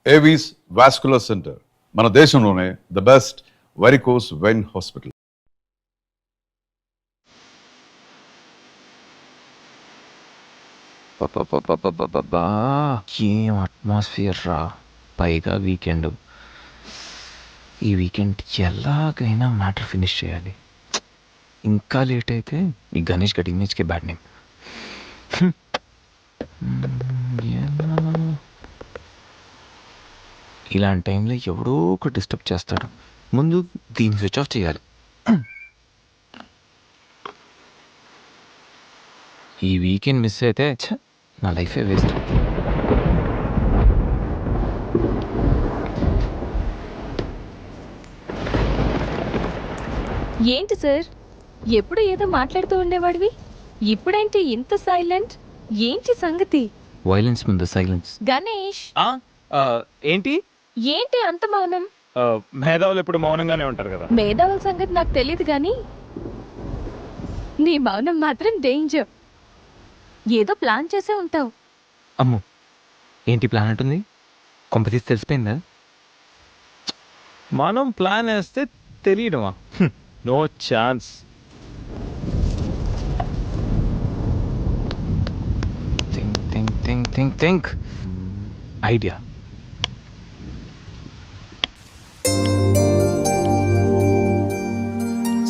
Avis vascular centre, మన దేశంలోనే the best varicose vein hospital. ఏం అట్మాస్ఫియర్ రా, పైగా వీకెండ్. ఈ వీకెండ్ ఎలాగైనా మ్యాటర్ ఫినిష్ చేయాలి. ఇంకా లేట్ అయితే ఈ గణేష్ గడి ఇమేజ్కి బ్యాడ్ నేమ్. ఇలాంటి టైంలో ఎవడో ఒక డిస్టర్బ్ చేస్తాడు. ముందు దీన్ని స్విచ్ ఆఫ్ చేయాలి. ఈ వీకెండ్ మిస్ అయితే నా లైఫే వేస్ట్. ఏంటి సార్, ఎప్పుడు ఏదో మాట్లాడుతూ ఉండేవాడివి, ఇప్పుడేంటి ఇంత సైలెంట్? ఏంటి సంగతి? వైలెన్స్ ముందు సైలెన్స్. గణేష్, ఏంటి ఏంటి అంత మౌనం? మేధావులు ఎప్పుడు మౌనంగానే ఉంటారు కదా. మేధావుల సంగతి నాకు తెలియదు కానీ నీ మౌనం మాత్రం డేంజర్. ఏదో ప్లాన్ చేసే ఉంటావు. అమ్ము, ఏంటి ప్లాన్ అంటుంది? కొంపతీసి తెలిసిపోయిందా? మనం ప్లాన్ వేస్తే తెలియడమా? No chance. Think idea.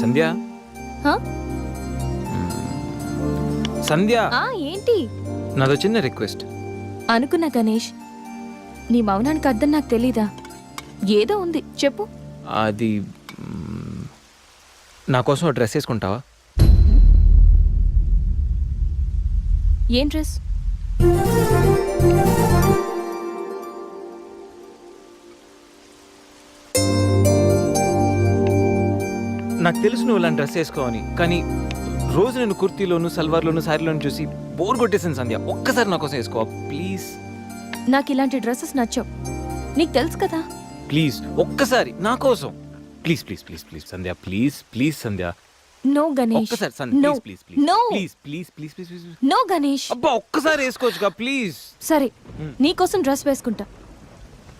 Sandhya, హా? సంధ్య, ఏంటి? నాదో చిన్న రిక్వెస్ట్. అనుకున్నా గణేష్, నీ మౌనానికి అర్థం నాకు తెలీదా? ఏదో ఉంది, చెప్పు. అది నా కోసం ఒక డ్రెస్ వేసుకుంటావా? ఏం డ్రెస్? నాకు తెలుసు నువ్వు ఇలాంటి డ్రెస్ వేసుకోవని, కానీ రోజు నేను కుర్తీలోను సల్వార్లోను శారీలోను చూసి బోర్ కొట్టేసాను సంధ్య. ఒక్కసారి నా కోసం వేసుకోవా ప్లీజ్? నాకు ఇలాంటి డ్రెస్సెస్ నచ్చవు, నీకు తెలుసు కదా. ప్లీజ్ ఒక్కసారి నా కోసం. Please please please please Sandhya, please please Sandhya. No Ganesh, ఒక్కసారి Sandhya, No. Please please No. Please please please please please. No Ganesh. అబ్బా ఒక్కసారి వేసుకోవచ్చుగా ప్లీజ్. సరే, నీకోసం డ్రెస్ వేసుకుంటా.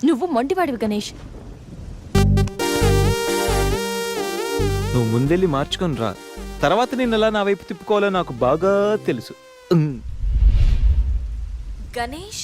నువ్వు మొండివాడివి గణేష్. నువ్వు ముందెళ్ళి మార్చుకొని రా, తర్వాత నేను ఎలా నా వైపు తిప్పుకోవాలో నాకు బాగా తెలుసు. Ganesh,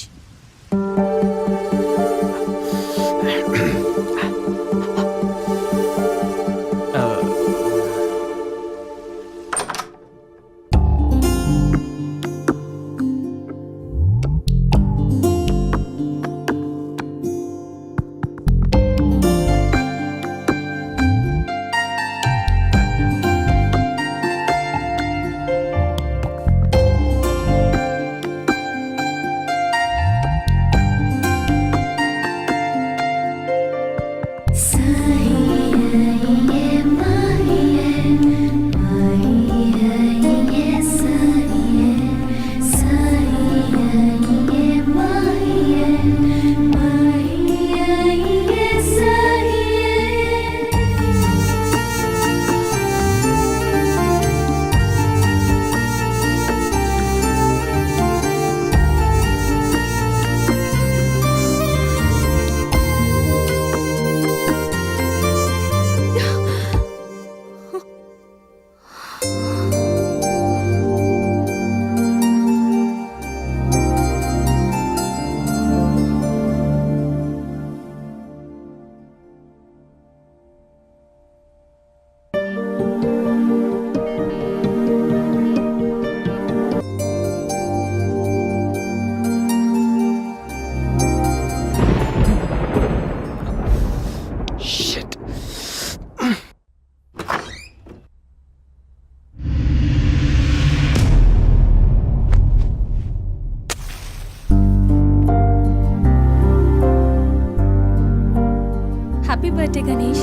happy birthday Ganesh.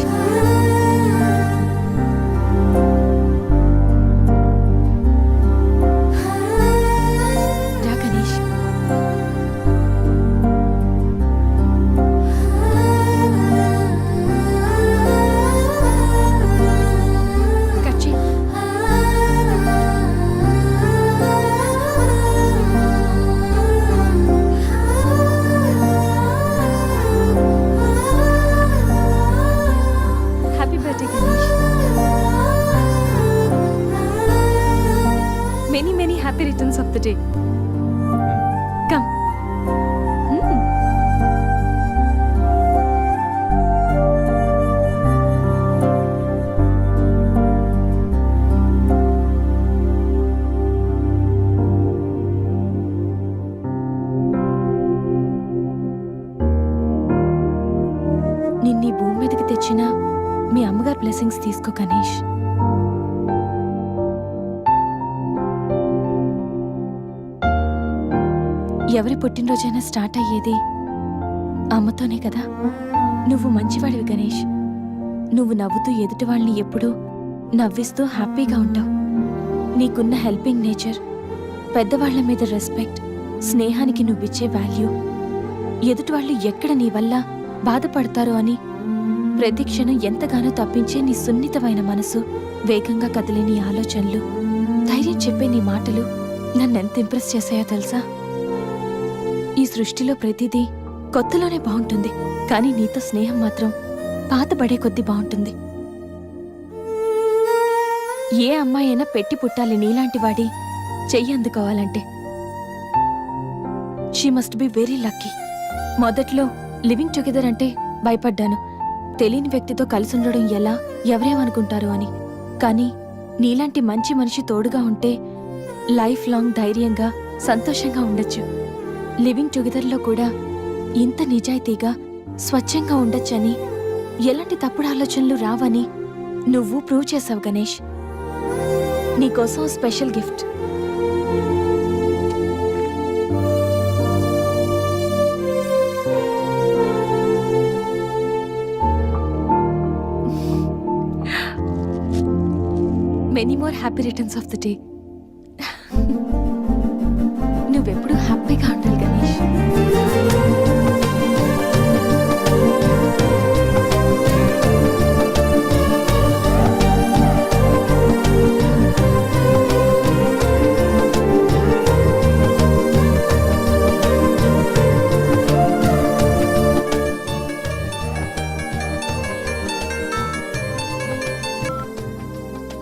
రా గణేష్. కట్ చేయి. నిన్నీ భూమి మీదకి తెచ్చిన మీ అమ్మగారి బ్లెస్సింగ్స్ తీసుకో గణేష్. ఎవరి పుట్టినరోజైనా స్టార్ట్ అయ్యేది అమ్మతోనే కదా. నువ్వు మంచివాడివి గణేష్. నువ్వు నవ్వుతూ ఎదుటి వాళ్ళని ఎప్పుడూ నవ్విస్తూ హ్యాపీగా ఉంటావు. నీకున్న హెల్పింగ్ నేచర్, పెద్దవాళ్ల మీద రెస్పెక్ట్, స్నేహానికి నువ్విచ్చే వాల్యూ, ఎదుటి వాళ్ళు ఎక్కడ నీ వల్ల బాధపడతారో అని ప్రతి క్షణం ఎంతగానో తప్పించే నీ సున్నితమైన మనసు, వేగంగా కదిలే నీ ఆలోచనలు, ధైర్యం చెప్పే నీ మాటలు నన్నెంత ఇంప్రెస్ చేశాయో తెలుసా? ఈ సృష్టిలో ప్రతిదీ కొత్తలోనే బాగుంటుంది, కానీ నీతో స్నేహం మాత్రం పాతబడే కొద్దీ బాగుంటుంది. ఏ అమ్మాయి అయినా పెట్టి పుట్టాలి నీలాంటి వాడి చెయ్యి అందుకోవాలంటే. She must be very lucky. మొదట్లో లివింగ్ టుగెదర్ అంటే భయపడ్డాను, తెలియని వ్యక్తితో కలిసి ఉండడం ఎలా, ఎవరేమనుకుంటారు అని. కానీ నీలాంటి మంచి మనిషి తోడుగా ఉంటే లైఫ్ లాంగ్ ధైర్యంగా సంతోషంగా ఉండొచ్చు. లివింగ్ టుగెదర్లో కూడా ఇంత నిజాయితీగా స్వచ్ఛంగా ఉండొచ్చని, ఎలాంటి తప్పుడు ఆలోచనలు రావని నువ్వు ప్రూవ్ చేసావు గణేష్. నీకోసం special gift. Many more happy returns of the day. నువ్వెప్పుడు హ్యాపీగా ఉండాలి గణేష్.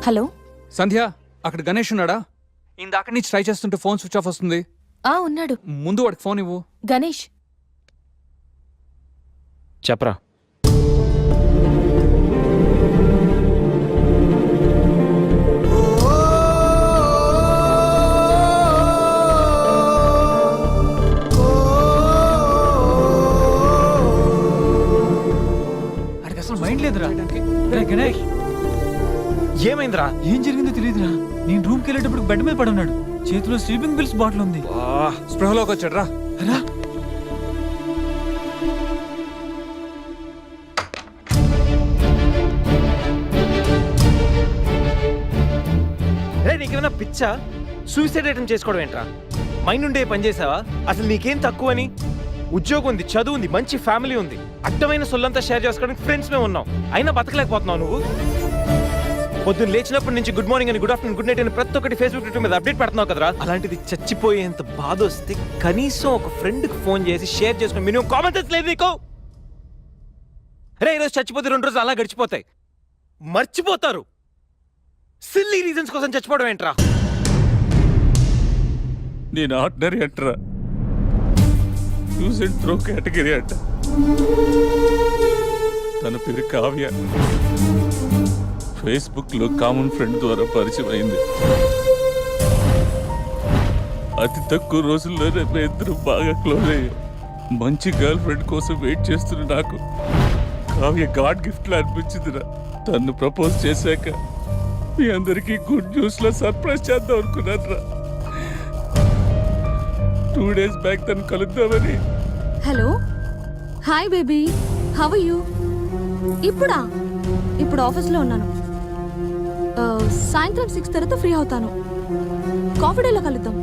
హలో సంధ్య, అక్కడ గణేష్ ఉన్నాడా? ఇందాక నుంచి ట్రై చేస్తుంటే ఫోన్ స్విచ్ ఆఫ్ వస్తుంది. ఉన్నాడు. ముందు వాడికి ఫోన్ ఇవ్వు. గణేష్, చెప్పరా. అడికి అసలు మైండ్ లేదురా. గణేష్, ఏమైందిరా? ఏం జరిగిందో తెలియదురా. నేను రూమ్కి వెళ్ళేటప్పుడు బెడ్ మీద పడున్నాడు, చేతిలో స్లీపింగ్ పిల్స్ బాటిల్ ఉంది. స్పృహలోకి వచ్చాడు రా. రా. రే, నీకేమైనా పిచ్చా? సూసైడ్ అటెంప్ట్ చేసుకోవడం ఏంట్రా? మైండ్ ఉండే పని చేసావా? అసలు నీకేం తక్కువని? ఉద్యోగం ఉంది, చదువు ఉంది, మంచి ఫ్యామిలీ ఉంది, అడ్డమైన సొల్లంతా షేర్ చేసుకోవడానికి ఫ్రెండ్స్ మేము ఉన్నాం. అయినా బతకలేకపోతున్నావు నువ్వు. పొద్దున్న లేచినప్పటి నుంచి గుడ్ మార్నింగ్ అని, గుడ్ ఆఫ్టర్నూన్, గుడ్ నైట్ అని ప్రతి ఒక్కటి ఫేస్బుక్ ట్విట్టర్ మీద అప్డేట్ పెడుతున్నావు కదరా. అలాంటిది చచ్చిపోయేంత బాధ వస్తే కనీసం ఒక ఫ్రెండ్కి ఫోన్ చేసి షేర్ చేసుకుని మినిమం కామన్ సెన్స్ లేదు నీకు? రే, ఈరోజు చచ్చిపోతే 2 రోజులు అలా గడిచిపోతాయి, మర్చిపోతారు. సిల్లీ రీజన్స్ కోసం చచ్చిపోవడం ఏంట్రా? నేను ఆర్డినరీ అంటరా, యూజ్ అండ్ త్రో కేటగిరీ అంట. తన పేరు కావ్య, ఫేస్బుక్ లో కామన్ ఫ్రెండ్ ద్వారా పరిచయం అయింది. అతి తక్కువ రోజుల్లోనే మేము ఇద్దరు బాగా క్లోజ్ అయ్యాం. మంచి గర్ల్ ఫ్రెండ్ కోసం వెయిట్ చేస్తున్న నాకు కావ్య గాడ్ గిఫ్ట్ లా అనిపించిందిరా. తను ప్రపోజ్ చేశాక మీ అందరికీ గుడ్ న్యూస్ లో సర్ప్రైజ్ చేద్దాం అనుకున్నారా. 2 days బ్యాక్ తను కలుద్దామని. Hello, hi baby, how are you? ఇప్పుడు ఆఫీస్లో ఉన్నాను. సాయంత్రం 6 తర్వాత ఫ్రీ అవుతాను. కాఫీ డేలో కలుద్దాం.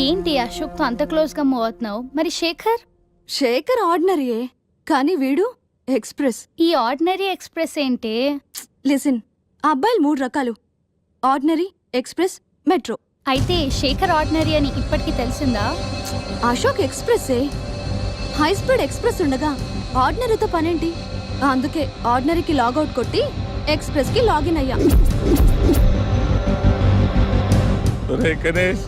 ఏంటి అశోక్తో అంత క్లోజ్గా మూవ్ అవుతున్నావు? మరి శేఖర్ ఆర్డినరీయే, కానీ వీడు ఎక్స్ప్రెస్. ఈ ఆర్డినరీ ఎక్స్ప్రెస్ ఏంటి? లిసన్, ఆ అబ్బాయిలు 3 రకాలు: ఆర్డినరీ, ఎక్స్ప్రెస్, మెట్రో. అయితే శేఖర్ ఆర్డినరీ అని ఇప్పటికి తెలిసిందా? అశోక్ ఎక్స్ప్రెస్సే. హై స్పీడ్ ఎక్స్ప్రెస్ ఉండగా ఆర్డినరీతో పనేంటి? అందుకే ఆర్డినరీకి లాగౌట్ కొట్టి ఎక్స్ప్రెస్కి లాగిన్ అయ్యా. ఒరే గణేష్,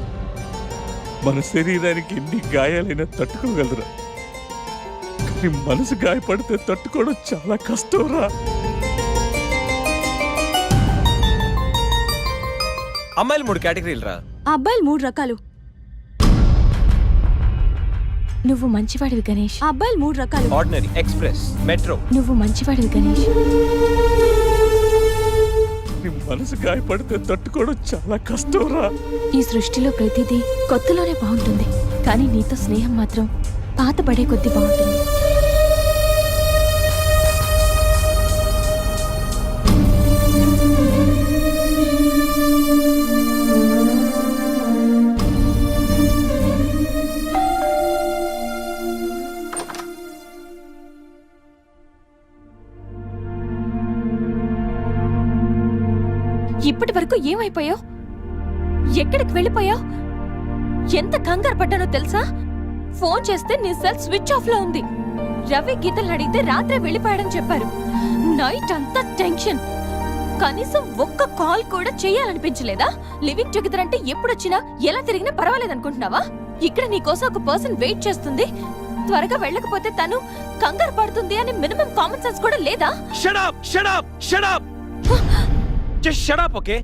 మన శరీరానికి ఎన్ని గాయాలైనా తట్టుకోగలరా, కానీ మనసు గాయపడితే తట్టుకోవడం చాలా కష్టంరా. అమ్మాయిలు 3 కేటగిరీలు రా. ఆ అబ్బాయిలు 3 రకాలు: నువ్వు మంచివాడివి గణేష్. ఆ అబ్బాయిలు 3 రకాలు. Ordinary, express, metro. నువ్వు మంచివాడివి గణేష్. నీ మనసు గాయపడితే తట్టుకోవడం చాలా కష్టంరా. ఈ సృష్టిలో ప్రతిదీ కొత్తలోనే బాగుంటుంది, కానీ నీతో స్నేహం మాత్రం పాత పడే కొద్దీ బాగుంటుంది. ఇప్పటి వరకు ఏమైపోయావు? ఎక్కడికి వెళ్ళిపోయావు? ఎంత కంగారు పడ్డానో తెలుసా? ఫోన్ చేస్తే నీ సెల్ స్విచ్ ఆఫ్ లో ఉంది. రవి గీతలు అడిగితే రాత్రే వెళ్ళిపోయాడని చెప్పారు. నైట్ అంతా టెన్షన్. కనీసం ఒక్క కాల్ కూడా చేయాలనిపించలేదా? లివింగ్ టుగెదర్ అంటే ఎప్పుడొచ్చినా ఎలా తిరిగినా పర్వాలేదనుకుంటున్నావా? ఇక్కడ నీకోసం ఒక పర్సన్ వెయిట్ చేస్తుంది. త్వరగా వెళ్ళకపోతే తను కంగారు పడుతుంది అని మినిమం కామన్ సెన్స్ కూడా లేదా? Shut up, shut up, shut up. Just shut up, okay?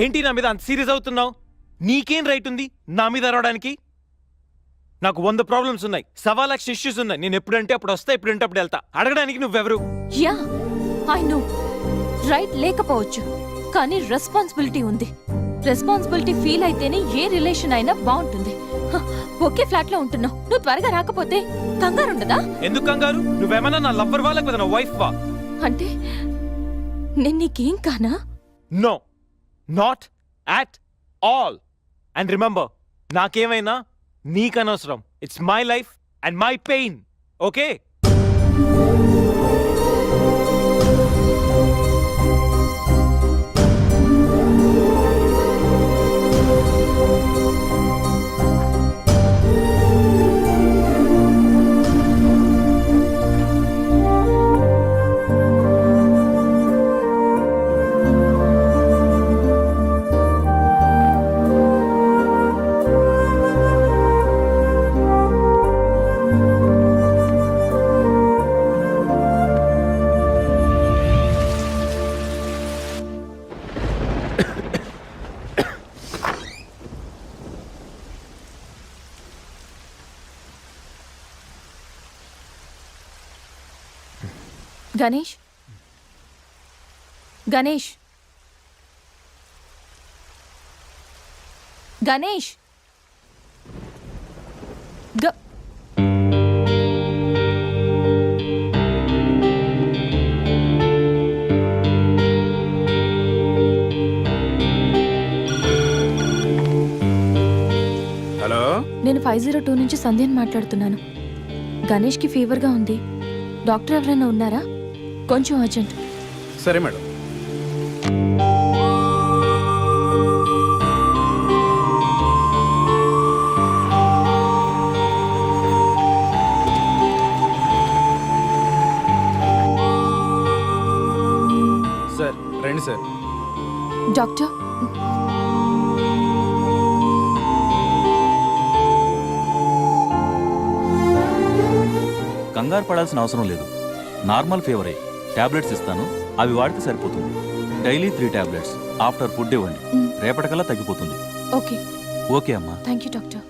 ఏంటి నా మీద అంత సీరియస్ అవుతున్నావు? నీకేం రైట్ ఉంది నా మీద అరవడానికి? నాకు 100 ప్రాబ్లమ్స్ ఉన్నాయి, 1,00,000 ఇష్యూస్ ఉన్నాయి. నేను ఎప్పుడంటే అప్పుడు వస్తా, ఎప్పుడంటే అప్పుడు వెళ్తా. అడగడానికి నువ్వెవరు? యా ఐ నో, రైట్ లేకపోవచ్చు, కానీ రెస్పాన్సిబిలిటీ ఉంది. రెస్పాన్సిబిలిటీ ఫీల్ అయితేనే ఏ రిలేషన్ అయినా బాగుంటుంది. ఒకే ఫ్లాట్ లో ఉంటున్నావు, నువ్వు త్వరగా రాకపోతే కంగారు ఉండదా? ఎందుకు కంగారు? నువ్వేమన్నా నా లవ్వర్ వా లేకపోతే నా వైఫ్ వా? అంటే నేను నీకేం కానా? No, not at all. And remember, నాకేమైనా నీకనవసరం. It's my life and my pain, okay? Ganesh, Ganesh, Ganesh, hello, నేను 502 నుంచి సంధ్యని మాట్లాడుతున్నాను. గణేష్కి ఫీవర్గా ఉంది. డాక్టర్ ఎవరైనా ఉన్నారా? కొంచెం అర్జెంట్. సరే మేడం. సార్ రండి సార్. డాక్టర్, కంగారు పడాల్సిన అవసరం లేదు. నార్మల్ ఫీవరే. టాబ్లెట్స్ ఇస్తాను, అవి వాడితే సరిపోతుంది. Daily 3 tablets. ఆఫ్టర్ ఫుడ్ ఇవ్వండి, రేపటికల్లా తగ్గిపోతుంది. ఓకే. ఓకే అమ్మా. Thank you doctor.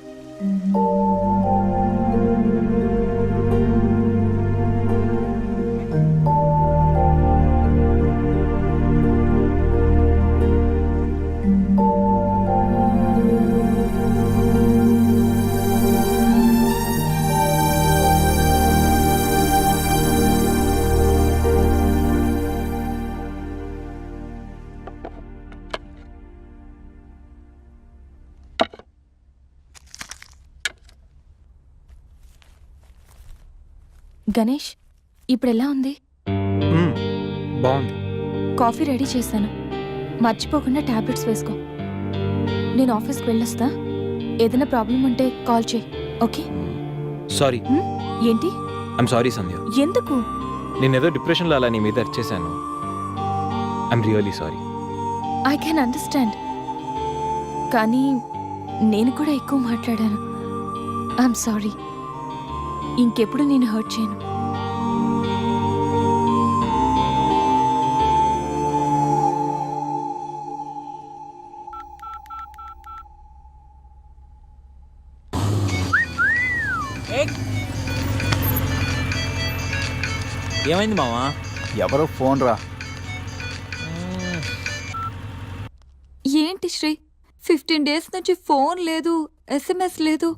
గణేష్, ఇప్పుడు ఎలా ఉంది? బాగుంది. కాఫీ రెడీ చేశాను, మర్చిపోకుండా టాబ్లెట్స్ వేసుకో. నేను ఆఫీస్కి వెళ్ళొస్తా. ఏదైనా ప్రాబ్లం ఉంటే కాల్ చేయి, ఓకే? సారీ. ఏంటి? ఐమ్ సారీ సంధ్య. ఎందుకు? నేనేదో డిప్రెషన్లో అలా నీ మీద చేశాను. I'm really sorry. I can understand, కానీ నేను కూడా ఎక్కువ మాట్లాడాను. I'm sorry. ఇంకెప్పుడు నేను హర్ట్ చేయను. ఏమైంది మావా? ఎవరో ఫోన్ రా. ఏంటి శ్రీ 15 డేస్ నుంచి ఫోన్ లేదు, SMS లేదు.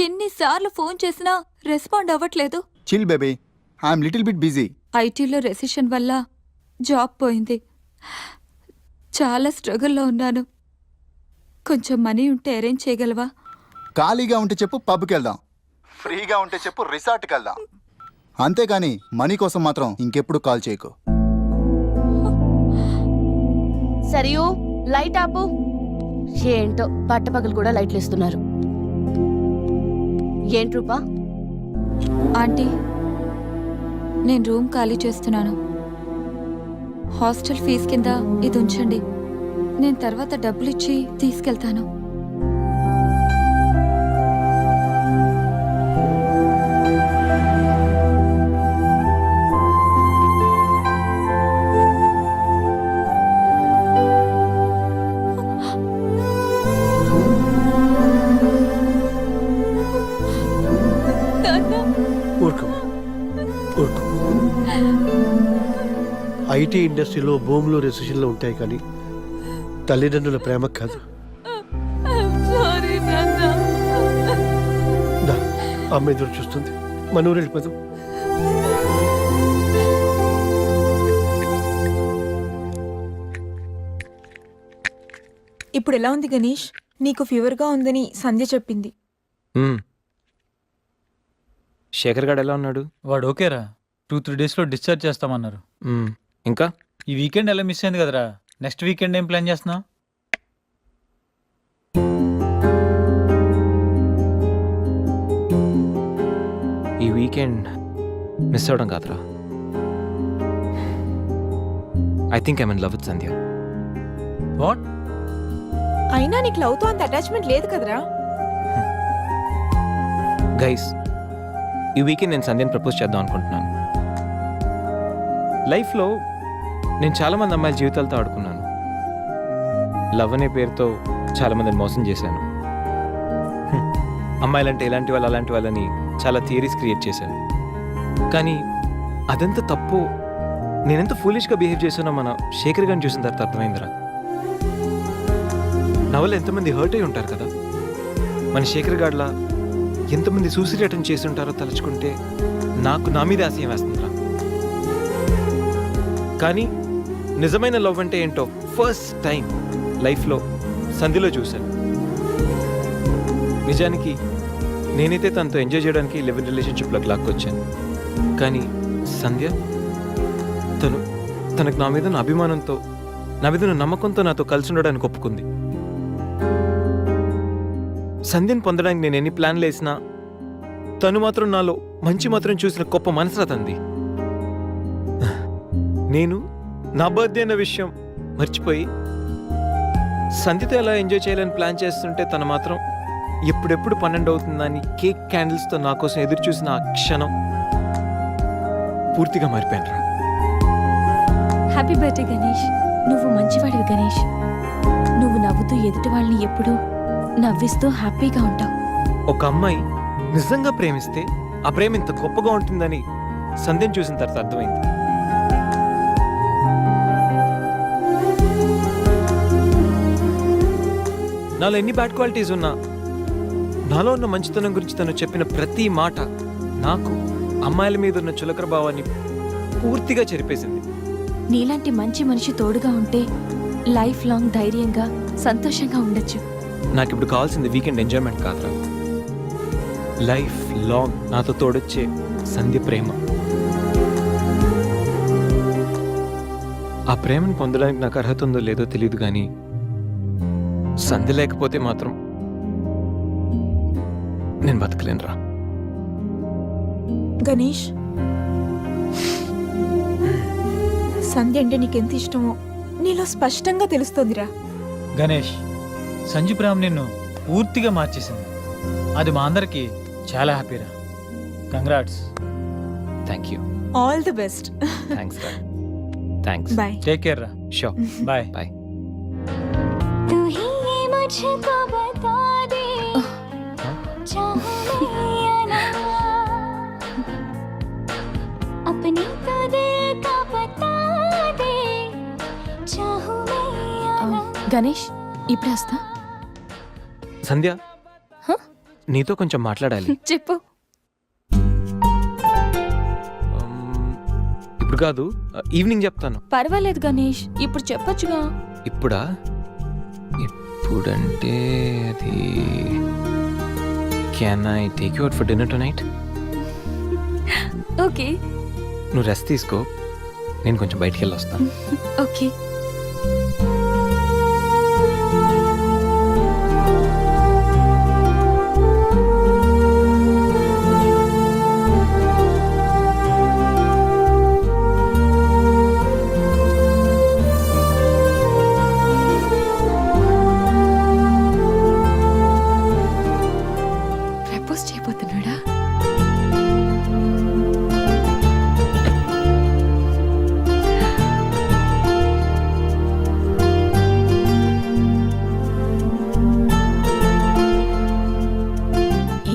ఎన్నిసార్లు ఫోన్ చేసినా రెస్పాండ్ అవ్వట్లేదు. Chill baby, I'm little bit busy. ఐటీలో రెసిషన్ వల్ల జాబ్ పోయింది. చాలా స్ట్రగుల్లో ఉన్నాను. కొంచెం మనీ ఉంటే అరేంజ్ చేయగలవా? ఖాళీగా ఉంటే చెప్పు పబ్కి వెళ్దాం, ఫ్రీగా ఉంటే చెప్పు రిసార్ట్కి వెళ్దాం. అంతేగాని మనీ కోసం మాత్రం ఇంకెప్పుడు కాల్ చేయకు. సరియు లైట్ ఆపు. ఏంటో పట్టపగలు కూడా లైట్లు ఇస్తున్నారు. ఏంటి రూపా? ఆంటీ, నేను రూమ్ ఖాళీ చేస్తున్నాను. హాస్టల్ ఫీజు కింద ఇది ఉంచండి. నేను తర్వాత డబ్బులు ఇచ్చి తీసుకెళ్తాను. ఊరుకో ఊరుకో. ఐటీ ఇండస్ట్రీలో భూములు రెసిషన్లో ఉంటాయి కానీ తల్లిదండ్రుల ప్రేమ కాదు. దా, అమ్మ ఎదురు చూస్తుంది. మన ఊరు వెళ్ళిపోదాం. ఇప్పుడు ఎలా ఉంది గణేష్? నీకు ఫీవర్గా ఉందని సంధ్య చెప్పింది. శేఖర్ గారు ఎలా ఉన్నాడు? వాడు ఓకేరా, 2-3 డేస్లో డిశ్చార్జ్ చేస్తామన్నారు. ఇంకా ఈ వీకెండ్ ఎలా మిస్ అయింది కదరా. నెక్స్ట్ వీకెండ్ ఏం ప్లాన్ చేస్తున్నావు? ఈ వీకెండ్ మిస్ అవడం కాదురా. I think I'm in love with Sandhya. What? అయినా నీకు లవ్తో అంత అటాచ్మెంట్ లేదు కదరా. గైస్, ఈ వీకెండ్ నేను సంధ్యని ప్రపోజ్ చేద్దాం అనుకుంటున్నాను. లైఫ్లో నేను చాలామంది అమ్మాయిల జీవితాలతో ఆడుకున్నాను. లవ్ అనే పేరుతో చాలామందిని మోసం చేశాను. అమ్మాయిలంటే ఇలాంటి వాళ్ళు అలాంటి వాళ్ళని చాలా థియరీస్ క్రియేట్ చేశాను. కానీ అదెంత తప్పు, నేనెంత ఫూలిష్గా బిహేవ్ చేశానో మన శేఖర్ గారిని చూసిన తర్వాత అర్థమైందిరా. నా వల్ల ఎంతమంది హర్ట్ అయి ఉంటారు కదా. మన శేఖర్ గారిలా ఎంతమంది సూసైడ్ అటెంప్ట్ చేసి ఉంటారో తలుచుకుంటే నాకు నా మీద ఆశయం వేస్తుందిరా. కానీ నిజమైన లవ్ అంటే ఏంటో ఫస్ట్ టైం లైఫ్లో సంధ్యలో చూశాను. నిజానికి నేనైతే తనతో ఎంజాయ్ చేయడానికి లివ్ ఇన్ రిలేషన్షిప్లోకి లాక్కొచ్చాను. కానీ సంధ్య తనకు నా మీద ఉన్న అభిమానంతో, నా మీద ఉన్న నమ్మకంతో నాతో కలిసి ఉండడానికి ఒప్పుకుంది. సంధ్యను పొందడానికి నేను ఎన్ని ప్లాన్లు వేసినా తను మాత్రం నాలో మంచి మాత్రం చూసిన గొప్ప మనసురా తంది. నేను నా బర్త్డే అన్న విషయం మర్చిపోయి సంధ్యతో ఎలా ఎంజాయ్ చేయాలని ప్లాన్ చేస్తుంటే తను మాత్రం ఎప్పుడెప్పుడు 12 అవుతుందని కేక్ క్యాండిల్స్తో నా కోసం ఎదురు చూసిన ఆ క్షణం పూర్తిగా మారిపోయాను రా. Happy birthday Ganesh. నువ్వు మంచివాడివి గణేష్. నువ్వు నవ్వుతూ ఎదుటి వాళ్ళని ఎప్పుడూ నవ్విస్తూ హ్యాపీగా ఉంటావు. ఒక అమ్మాయి నిజంగా ప్రేమిస్తే ఆ ప్రేమ ఇంత గొప్పగా ఉంటుందని సంధ్యను చూసిన తర్వాత అర్థమైంది. నాలో ఎన్ని బ్యాడ్ క్వాలిటీస్ ఉన్నా నాలో ఉన్న మంచితనం గురించి తను చెప్పిన ప్రతి మాట నాకు అమ్మాయిల మీద ఉన్న చులకర భావాన్ని పూర్తిగా చెరిపేసింది. నీలాంటి మంచి మనిషి తోడుగా ఉంటే లైఫ్ లాంగ్ ధైర్యంగా సంతోషంగా ఉండొచ్చు. నాకు ఇప్పుడు కావాల్సింది వీకెండ్ ఎంజాయ్మెంట్ కాదురా, లైఫ్ లాంగ్ నాతో తోడొచ్చే సంధ్య ప్రేమ. ఆ ప్రేమను పొందడానికి నాకు అర్హత ఉందో లేదో తెలియదు, కానీ సంధ్య లేకపోతే మాత్రం నేను బతకలేనురా. గణేష్, సంధ్య అంటే నీకెంత ఇష్టమో నీలో స్పష్టంగా తెలుస్తోందిరా. గణేష్, సంజు ప్రేమ నిన్ను పూర్తిగా మార్చేసింది. అది మా అందరికి చాలా హ్యాపీరా. Congrats. Thank you. All the best. Thanks రా. థ్యాంక్స్. బాయ్. టేక్ కేర్ రా. షూర్. బాయ్. బాయ్. अपनी గణేష్ ఇప్పుడే వస్తా. సంధ్య హ? నీతో కొంచెం మాట్లాడాలి. చెప్పు. ఇప్పుడు కాదు, ఈవినింగ్ చెప్తాను. పర్వాలేదు గణేష్, ఇప్పుడు చెప్పొచ్చుగా. ఇప్పుడా? ఇప్పుడంటే అది can I take you out for dinner tonight? Okay. నువ్వు రెస్ట్ తీసుకో, నేను కొంచెం బయటికి వెళ్ళి వస్తాను. ఓకే. ప్రపోజ్ చేయబోతున్నాడా?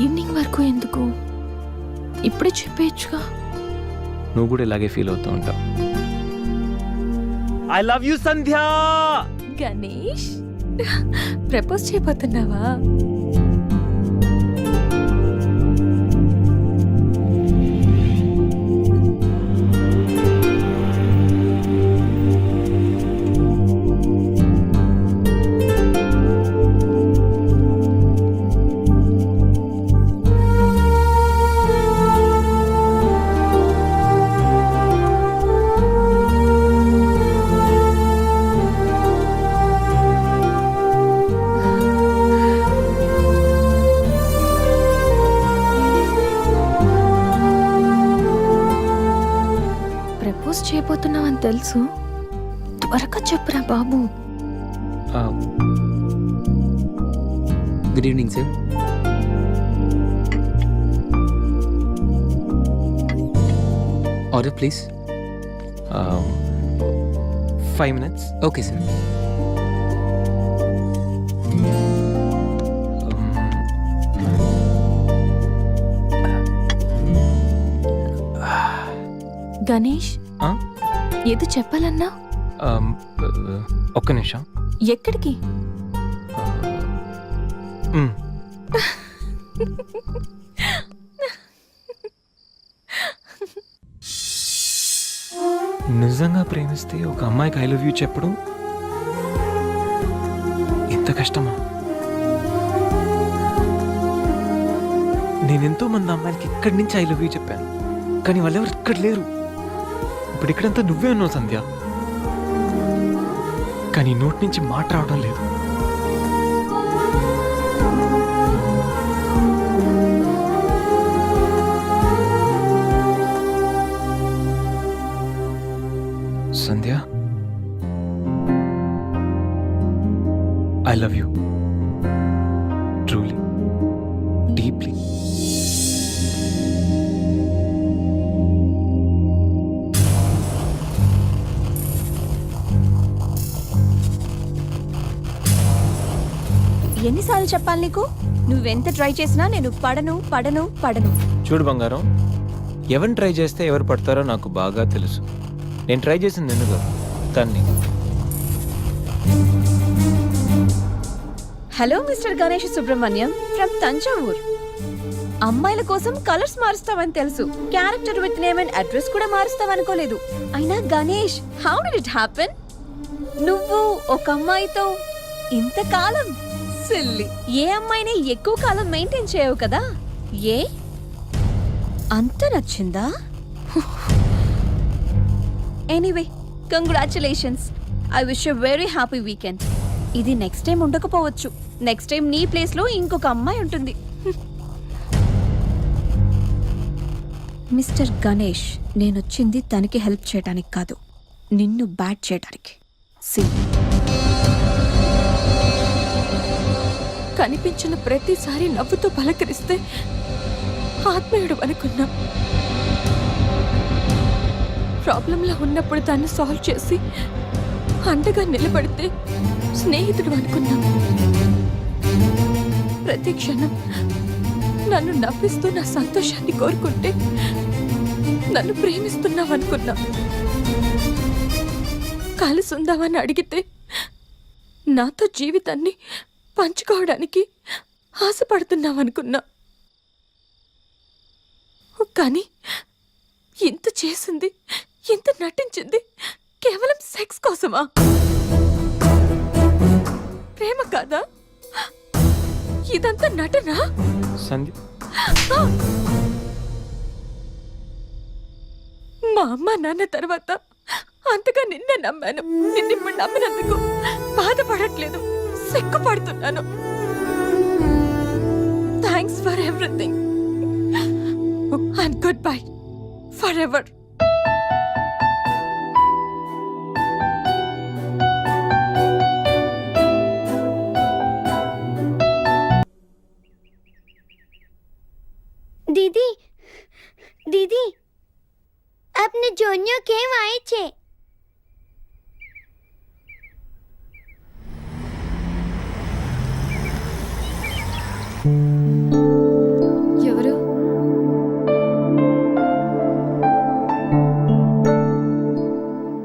ఈవినింగ్ వరకు ఎందుకు? ఇప్పుడే చెప్పేయచ్చుగా. నువ్వు కూడా ఇలాగే ఫీల్ అవుతూ ఉంటావు. I love you Sandhya. Ganesh, propose చేయబోతున్నావా? ప్రపోజ్ చేయబోతున్నావని తెలుసు, త్వరగా చెప్పురా బాబు. Good evening sir. Order please. 5 minutes. Okay sir. Ganesh, ఆ? ఏదో చెప్పాలన్నా? ఒక్క నిమిషం. ఎక్కడికి? నిజంగా ప్రేమిస్తే ఒక అమ్మాయికి ఐ లవ్ యూ చెప్పడం ఎంత కష్టమా? నేనెంతో మంది అమ్మాయిలకి ఇక్కడి నుంచి ఐ లవ్ యూ చెప్పాను, కానీ వాళ్ళెవరు ఇక్కడ లేరు. ఇప్పుడు ఇక్కడంతా నువ్వే ఉన్నావు సంధ్య, కానీ నోటి నుంచి మాట రావడం లేదు. Sandhya, I love you truly, deeply. ఎన్నిసార్లు చెప్పాలి నీకు? నువ్వెంత ట్రై చేసినా నేను పడను పడను పడను. చూడు బంగారం, ఎవరిని ట్రై చేస్తే ఎవరు పడతారో నాకు బాగా తెలుసు. నేను ట్రై చేసింది ఎందుకు తన్ని. Hello mister Ganesh Subrahmanyam from Thanjavur. అమ్మాయిల కోసం కలర్స్ మారుస్తావని తెలుసు, character with name and address కూడా మారుస్తావనుకోలేదు. అయినా Ganesh, how did it happen? నువ్వు ఒక అమ్మాయితో ఇంతకాలం సిల్లీ. ఏ అమ్మాయిని ఎక్కువ కాలం మెయింటైన్ చేయవు కదా? ఏ అంత నచ్చిందా? Anyway, congratulations. I wish you very happy weekend. ఇది నెక్స్ట్ టైం ఉండకపోవచ్చు. నెక్స్ట్ టైం నీ ప్లేస్ లో ఇంకొక అమ్మాయి ఉంటుంది. మిస్టర్ గణేష్, నేనొచ్చింది తనకి హెల్ప్ చేయడానికి కాదు, నిన్ను బ్యాట్ చేయడానికి. కనిపించిన ప్రతిసారి నవ్వుతో పలకరిస్తే ఆత్మీయుడు అనుకున్నా. ప్రాబ్లంలో ఉన్నప్పుడు దాన్ని సాల్వ్ చేసి అండగా నిలబడితే స్నేహితుడు అనుకున్నా. ప్రతి క్షణం నన్ను నవ్విస్తూ నా సంతోషాన్ని కోరుకుంటే నన్ను ప్రేమిస్తున్నావనుకున్నా. కలిసి ఉందామని అడిగితే నాతో జీవితాన్ని పంచుకోవడానికి ఆశపడుతున్నావనుకున్నా. కానీ ఇంత చేసింది, ఇంత నటించింది కేవలం సెక్స్ కోసమా? ప్రేమ కాదా? ఇదంతా నటనా? సంధ్య, మా అమ్మ నాన్న తర్వాత అంతగా నిన్నే నమ్మాను. నిన్నిప్పుడు నమ్మినందుకు బాధపడట్లేదు, సిగ్గుపడుతున్నాను. Thanks for everything and goodbye forever. दीदी दीदी अपने जोनियो केम आए छे? ఎవరు?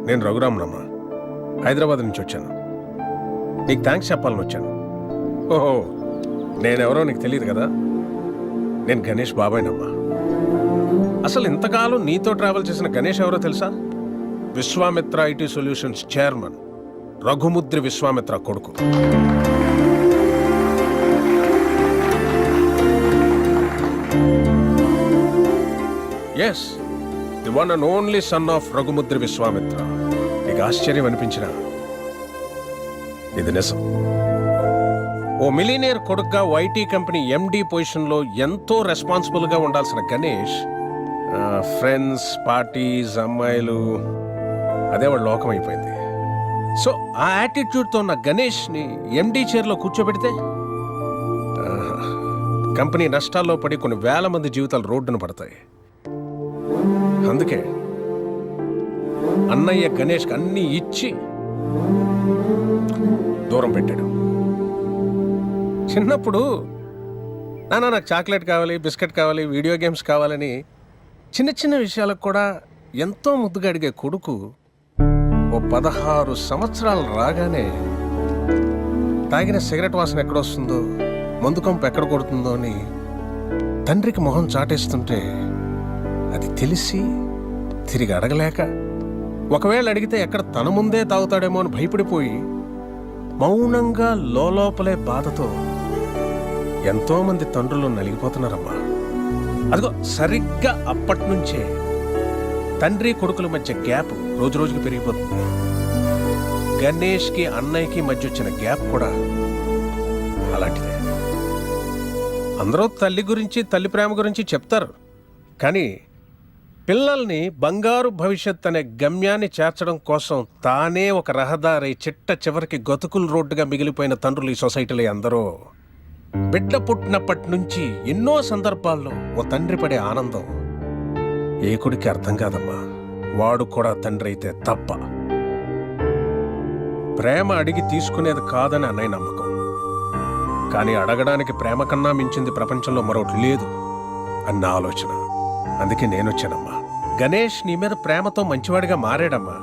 నేను రఘురామనమ్మ, హైదరాబాద్ నుంచి వచ్చాను. నీకు థ్యాంక్స్ చెప్పాలని వచ్చాను. ఓహో, నేనెవరో నీకు తెలియదు కదా. నేను గణేష్ బాబాయ్నమ్మా. అసలు ఇంతకాలం నీతో ట్రావెల్ చేసిన గణేష్ ఎవరో తెలుసా? Vishwamitra IT solutions chairman Raghumudri Vishwamitra కొడుకు. Yes, the one and only son of Raghumudri Vishwamitra. నీకు ఆశ్చర్యం అనిపించిన ఇది నిజం. ఓ మిలీనియర్ కొడుగ్గా ఐటీ కంపెనీ ఎండి పొజిషన్లో ఎంతో రెస్పాన్సిబుల్గా ఉండాల్సిన గణేష్ ఫ్రెండ్స్, పార్టీస్, అమ్మాయిలు, అదే వాడు లోకం అయిపోయింది. సో ఆ యాటిట్యూడ్తో ఉన్న గణేష్ని ఎండి చైర్లో కూర్చోబెడితే కంపెనీ నష్టాల్లో పడి కొన్ని వేల మంది జీవితాలు రోడ్డున పడతాయి. అందుకే అన్నయ్య గణేష్కి అన్నీ ఇచ్చి దూరం పెట్టాడు. చిన్నప్పుడు నాన్న నాకు చాక్లెట్ కావాలి, బిస్కెట్ కావాలి, వీడియో గేమ్స్ కావాలని చిన్న చిన్న విషయాలకు కూడా ఎంతో ముద్దుగా అడిగే కొడుకు ఓ 16 సంవత్సరాలు రాగానే తాగిన సిగరెట్ వాసన ఎక్కడొస్తుందో, మందు కంపు ఎక్కడ కొడుతుందో అని తండ్రికి మొహం చాటేస్తుంటే అది తెలిసి తిరిగి అడగలేక, ఒకవేళ అడిగితే ఎక్కడ తన ముందే తాగుతాడేమో అని భయపడిపోయి మౌనంగా లోపలే బాధతో ఎంతో మంది తండ్రులు నలిగిపోతున్నారమ్మా. అదిగో సరిగ్గా అప్పటి నుంచే తండ్రి కొడుకుల మధ్య గ్యాప్ రోజు రోజుకి పెరిగిపోతుంది. గణేష్కి అన్నయ్యకి మధ్య వచ్చిన గ్యాప్ కూడా అలాంటిదే. అందరూ తల్లి గురించి, తల్లి ప్రేమ గురించి చెప్తారు, కానీ పిల్లల్ని బంగారు భవిష్యత్ అనే గమ్యాన్ని చేర్చడం కోసం తానే ఒక రహదారి చిట్ట చివరికి గతుకుల రోడ్డుగా మిగిలిపోయిన తండ్రులు ఈ సొసైటీలో అందరూ. బిడ్డ పుట్టినప్పటి నుంచి ఎన్నో సందర్భాల్లో ఓ తండ్రి పడే ఆనందం ఏ కొడుకు అర్థం కాదమ్మా. వాడు కూడా తండ్రి అయితే తప్ప. ప్రేమ అడిగి తీసుకునేది కాదని అన్నయ్య నమ్మకం. కానీ అడగడానికి ప్రేమ కన్నా మించింది ప్రపంచంలో మరొకటి లేదు అన్న ఆలోచన. అందుకే నేనొచ్చానమ్మా. గణేష్ నీ మీద ప్రేమతో మంచివాడిగా మారాడమ్మా.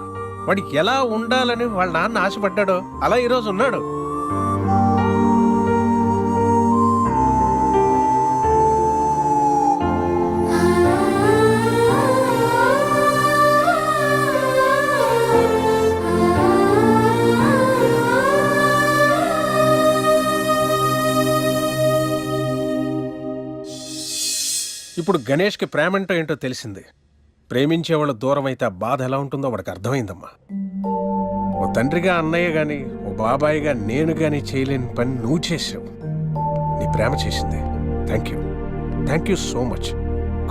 వాడికి ఎలా ఉండాలని వాళ్ళ నాన్న ఆశపడ్డాడో అలా ఈరోజు ఉన్నాడు. ఇప్పుడు గణేష్కి ప్రేమ అంటే ఏంటో తెలిసింది. ప్రేమించేవాళ్ళు దూరం అయితే ఆ బాధ ఎలా ఉంటుందో వాడికి అర్థమైందమ్మా. ఓ తండ్రిగా అన్నయ్య గాని, ఓ బాబాయిగా నేను గాని చేయలేని పని నువ్వు చేసావు. నీ ప్రేమ చేసింది. Thank you so much.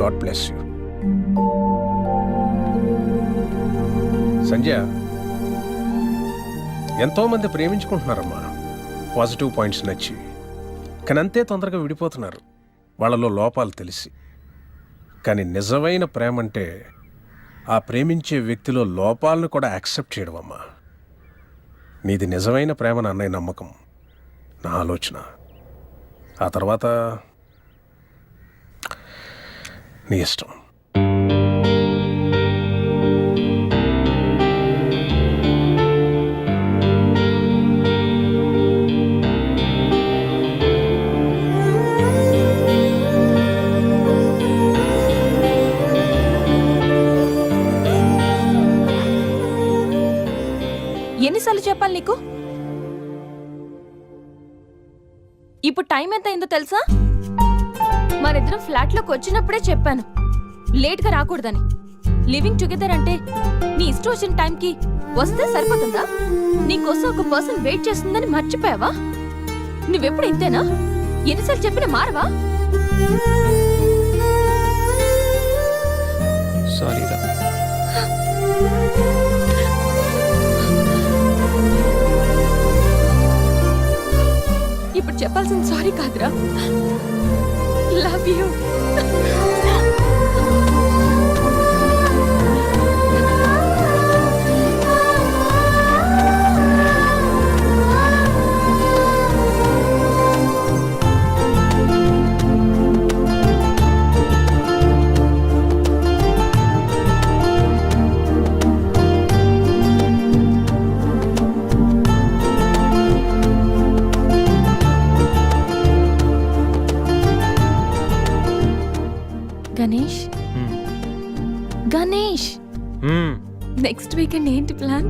God bless you. Sanjay, ఎంతో మంది ప్రేమించుకుంటున్నారమ్మా, పాజిటివ్ పాయింట్స్ నచ్చి. కానీ అంతే తొందరగా విడిపోతున్నారు వాళ్ళలో లోపాలు తెలిసి. కానీ నిజమైన ప్రేమ అంటే ఆ ప్రేమించే వ్యక్తిలో లోపాలను కూడా యాక్సెప్ట్ చేయడం అమ్మా. నీది నిజమైన ప్రేమ అన్నయ్య నమ్మకం, నా ఆలోచన. ఆ తర్వాత నీ ఇష్టం. ఎన్నిసార్లు చెప్పాలి నీకు? ఇప్పుడు టైం ఎంత అయిందో తెలుసా? మనిద్దరం ఫ్లాట్లోకి వచ్చినప్పుడే చెప్పాను లేట్గా రాకూడదని. లివింగ్ టుగెదర్ అంటే నీ ఇష్టం వచ్చిన టైంకి వస్తే సరిపోతుందా? నీకోసం ఒక పర్సన్ వెయిట్ చేస్తుందని మర్చిపోయావా? నువ్వెప్పుడు ఇంతేనా? ఎన్నిసార్లు చెప్పినా మారవా? సారీ రా. ఇప్పుడు చెప్పాల్సిన సారీ కాదురా, love you. Ganesh, Ganesh, next weekend ఏంటి ప్లాన్?